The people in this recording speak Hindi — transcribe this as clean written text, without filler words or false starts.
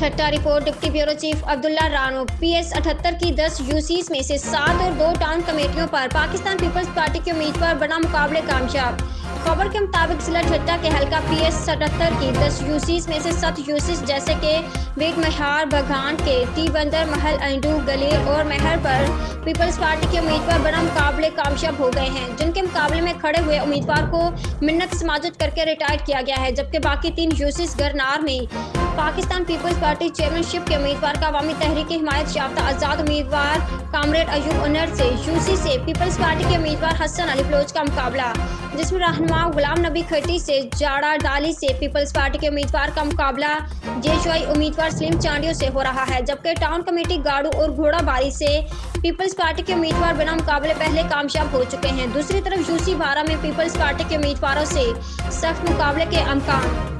ठट्टा report. Deputy bureau chief Abdullah Rano. PS 78 की 10 यूसीज में से 7 और 2 टाउन कमेटियों पर पाकिस्तान पीपल्स पार्टी के उम्मीदवार बना मुकाबले कामयाब। खबर के मुताबिक जिला ठट्टा के हल्का पीएस 77 की 10 यूसीज में से 7 यूसीज जैसे कि बीट महार बघान के टी बंदर महल अंडू गलीर और महर पर पीपल्स पार्टी के उम्मीदवार बना मुकाबले कामयाब हो गए हैं, जिनके मुकाबले में खड़े हुए उम्मीदवार को मिन्नत समाजत करके रिटायर किया गया है, जबकि बाकी 3 यूसीज गरनार में पाकिस्तान पीपल्स पार्टी चेयरमैनशिप के उम्मीदवार का अवामी तहरीक हिमायत याफ्ता आज़ाद उम्मीदवार कामरेड अयूब उनर से, यूसी से पीपल्स पार्टी के उम्मीदवार हसन अली बलोच का मुकाबला, जिसमें रहनुमा गुलाम नबी खट्टी से, जाड़ा डाली से पीपल्स पार्टी के उम्मीदवार का मुकाबला जेशवाई उम्मीदवार सलीम चांडियों से हो रहा है, जबकि टाउन कमेटी गाड़ू और घोड़ाबारी से पीपल्स पार्टी के उम्मीदवार बिना मुकाबले पहले कामयाब हो चुके हैं। दूसरी तरफ यूसी 12 में पीपल्स पार्टी के उम्मीदवारों से सख्त मुकाबले के अमकान।